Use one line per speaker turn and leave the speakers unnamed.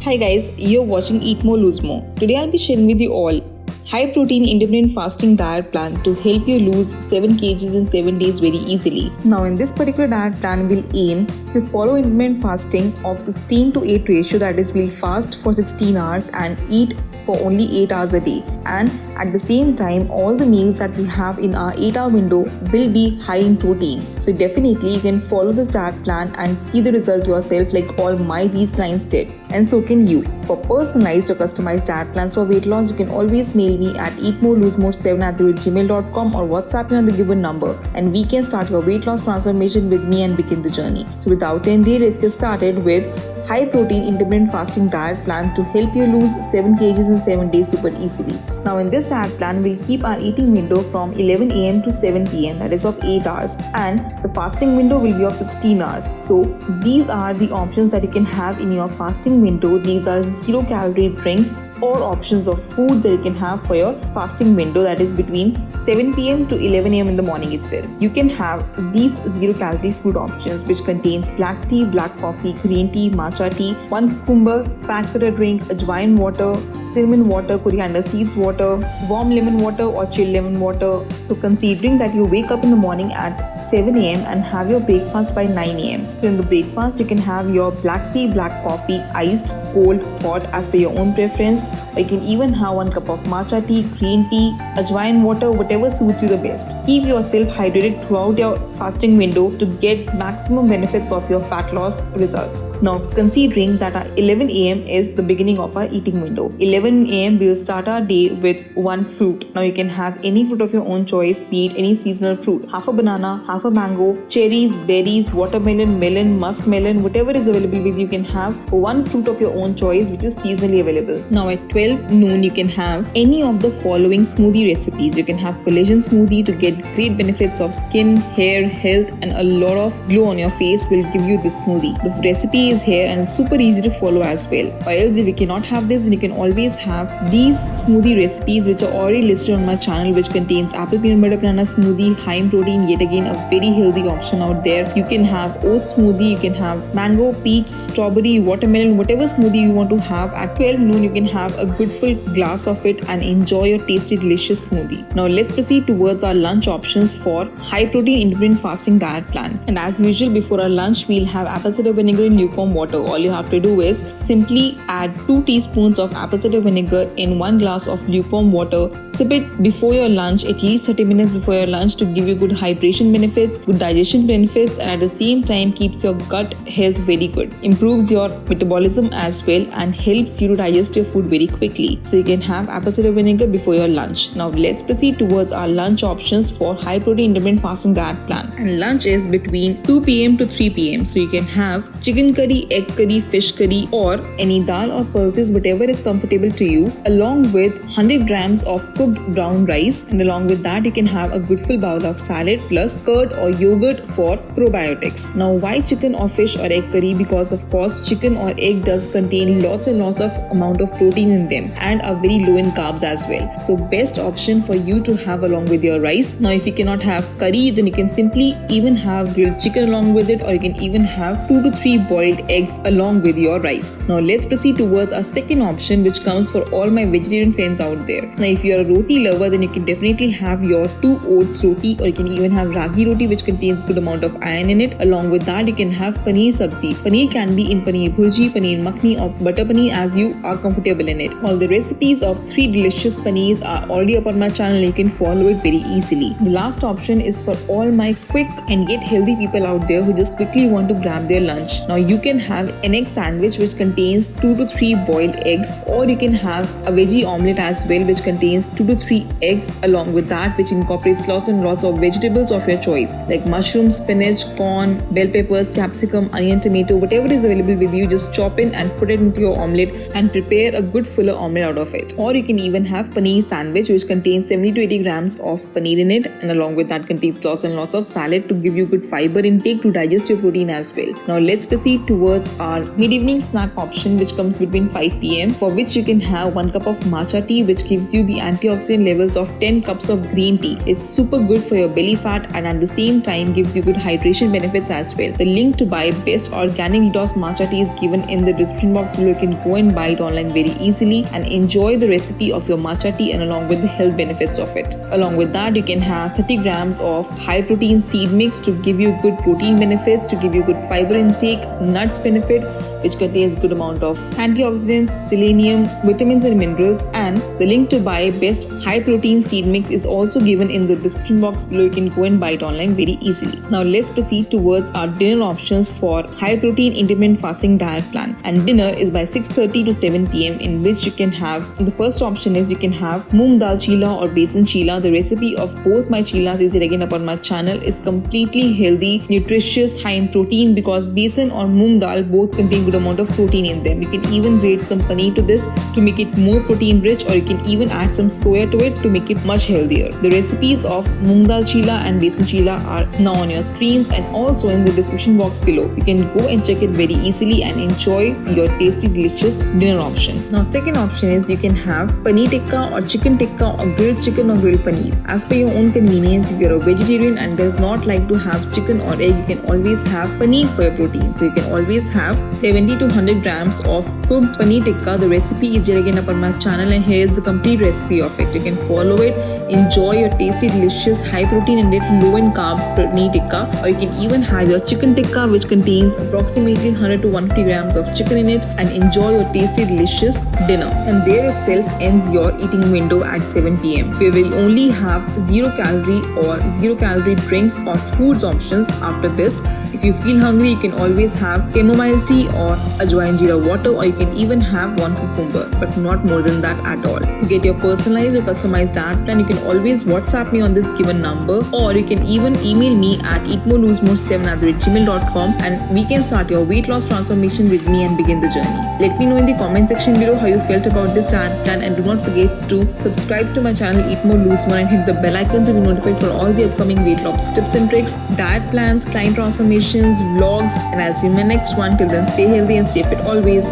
Hi guys, you're watching Eat More Lose More. Today I'll be sharing with you all high protein intermittent fasting diet plan to help you lose 7 kgs in 7 days very easily. Now in this particular diet plan we'll aim to follow intermittent fasting of 16 to 8 ratio, that is we'll fast for 16 hours and eat for only 8 hours a day, and at the same time all the meals that we have in our 8-hour window will be high in protein. So definitely you can follow this diet plan and see the result yourself like all these clients did, and so can you. For personalized or customized diet plans for weight loss, you can always mail me at eatmorelosemore7@gmail.com or WhatsApp me on the given number, and we can start your weight loss transformation with me and begin the journey. So without any delay, let's get started with high protein intermittent fasting diet plan to help you lose 7 kgs in 7 days super easily. Now in this diet plan, we'll keep our eating window from 11 am to 7 pm, that is of 8 hours, and the fasting window will be of 16 hours. So these are the options that you can have in your fasting window. These are 0 calorie drinks or options of foods that you can have for your fasting window, that is between 7 pm to 11 am in the morning itself. You can have these 0 calorie food options which contains black tea, black coffee, green tea, matcha tea, 1 cucumber, packet drink, ajwain water, cinnamon water, coriander seeds water, warm lemon water or chill lemon water. So considering that you wake up in the morning at 7 am and have your breakfast by 9 am. So in the breakfast you can have your black tea, black coffee, iced, cold, hot as per your own preference, or you can even have 1 cup of matcha tea, green tea, ajwain water, whatever suits you the best. Keep yourself hydrated throughout your fasting window to get maximum benefits of your fat loss results. Now considering that our 11 am is the beginning of our eating window, 11 am we'll start our day with 1 fruit. Now you can have any fruit of your own choice, be it any seasonal fruit, half a banana, half a mango, cherries, berries, watermelon, melon, musk melon, whatever is available with you can have 1 fruit of your own choice which is seasonally available. Now at 12 noon you can have any of the following smoothie recipes. You can have collagen smoothie to get great benefits of skin, hair, health, and a lot of glow on your face will give you this smoothie. The recipe is here and it's super easy to follow as well. Or else if you cannot have this, then you can always have these smoothie recipes which are already listed on my channel, which contains apple peanut butter banana smoothie, high in protein, yet again a very healthy option out there. You can have oat smoothie, you can have mango, peach, strawberry, watermelon, whatever smoothie you want to have. At 12 noon you can have a good full glass of it and enjoy your tasty delicious smoothie. Now let's proceed towards our lunch options for high protein intermittent fasting diet plan. And as usual, before our lunch we'll have apple cider vinegar in lukewarm water. All you have to do is simply add 2 teaspoons of apple cider vinegar in 1 glass of lukewarm water. Sip it before your lunch, at least 30 minutes before your lunch, to give you good hydration benefits, good digestion benefits, and at the same time keeps your gut health very good, improves your metabolism as well, and helps you to digest your food very quickly. So you can have apple cider vinegar before your lunch. Now let's proceed towards our lunch options for high protein intermittent fasting diet plan. And lunch is between 2 pm to 3 pm. So you can have chicken curry, egg curry, fish curry, or any dal or pulses, whatever is comfortable to you, along with 100 grams of cooked brown rice, and along with that you can have a good full bowl of salad plus curd or yogurt for probiotics. Now why chicken or fish or egg curry? Because of course chicken or egg does contain lots and lots of amount of protein in them and are very low in carbs as well. So best option for you to have along with your rice. Now if you cannot have curry, then you can simply even have grilled chicken along with it, or you can even have 2 to 3 boiled eggs along with your rice. Now let's proceed towards our second option, which comes for all my vegetarian friends out there. Now if you're a roti lover, then you can definitely have your 2 oats roti, or you can even have ragi roti which contains good amount of iron in it. Along with that you can have paneer sabzi. Paneer can be in paneer bhurji, paneer makhni, or butter paneer as you are comfortable in it. All the recipes of 3 delicious paneers are already up on my channel. You can follow it very easily. The last option is for all my quick and yet healthy people out there who just quickly want to grab their lunch. Now you can have an egg sandwich which contains 2 to 3 boiled eggs, or you can have a veggie omelette as well which contains 2 to 3 eggs along with that, which incorporates lots and lots of vegetables of your choice like mushroom, spinach, corn, bell peppers, capsicum, onion, tomato, whatever is available with you, just chop in and put it into your omelette and prepare a good fuller omelette out of it. Or you can even have paneer sandwich which contains 70 to 80 grams of paneer in it, and along with that contains lots and lots of salad to give you good fiber intake to digest your protein as well. Now let's proceed towards our mid-evening snack option, which comes between 5 p.m., for which you can have 1 cup of matcha tea, which gives you the antioxidant levels of 10 cups of green tea. It's super good for your belly fat and at the same time gives you good hydration benefits as well. The link to buy best organic detox matcha tea is given in the description box below. You can go and buy it online very easily and enjoy the recipe of your matcha tea and along with the health benefits of it. Along with that, you can have 30 grams of high protein seed mix to give you good protein benefits, to give you good fiber intake, nuts benefit, which contains good amount of antioxidants, selenium, vitamins and minerals, and the link to buy best high protein seed mix is also given in the description box below. You can go and buy it online very easily. Now let's proceed towards our dinner options for high protein intermittent fasting diet plan. And dinner is by 6:30 to 7 p.m. in which you can have, the first option is you can have moong dal chila or besan chila. The recipe of both my chilas is again upon my channel. Is completely healthy, nutritious, high in protein because besan or moong dal both contain good amount of protein in them. You can even grate some paneer to this to make it more protein rich, or you can even add some soya to it to make it much healthier. The recipes of moong dal chila and besan chila are now on your screens and also in the description box below. You can go and check it very easily and enjoy your tasty delicious dinner option. Now second option is you can have paneer tikka or chicken tikka or grilled chicken or grilled paneer. As per your own convenience, if you're a vegetarian and does not like to have chicken or egg, you can always have paneer for your protein. So you can always have 70 to 100 grams of cooked paneer tikka. The recipe is yet again up on my channel and here is the complete recipe of it. You can follow it, enjoy your tasty delicious high protein and low in carbs paneer tikka, or you can even have your chicken tikka, which contains approximately 100 to 150 grams of chicken in it, and enjoy your tasty delicious dinner. And there itself ends your eating window at 7 p.m. We will only have 0 calorie or 0 calorie drinks or foods options after this. If you feel hungry, you can always have chamomile tea or ajwain jeera water, or you can even have 1 cucumber, but not more than that at all. To get your personalized or customized diet plan, you can always WhatsApp me on this given number, or you can even email me at eatmoreloosemore7@gmail.com and we can start your weight loss transformation with me and begin the journey. Let me know in the comment section below how you felt about this diet plan, and do not forget to subscribe to my channel Eat More Lose More and hit the bell icon to be notified for all the upcoming weight loss tips and tricks, diet plans, client transformations, vlogs, and I'll see you in my next one. Till then, stay healthy and stay fit always.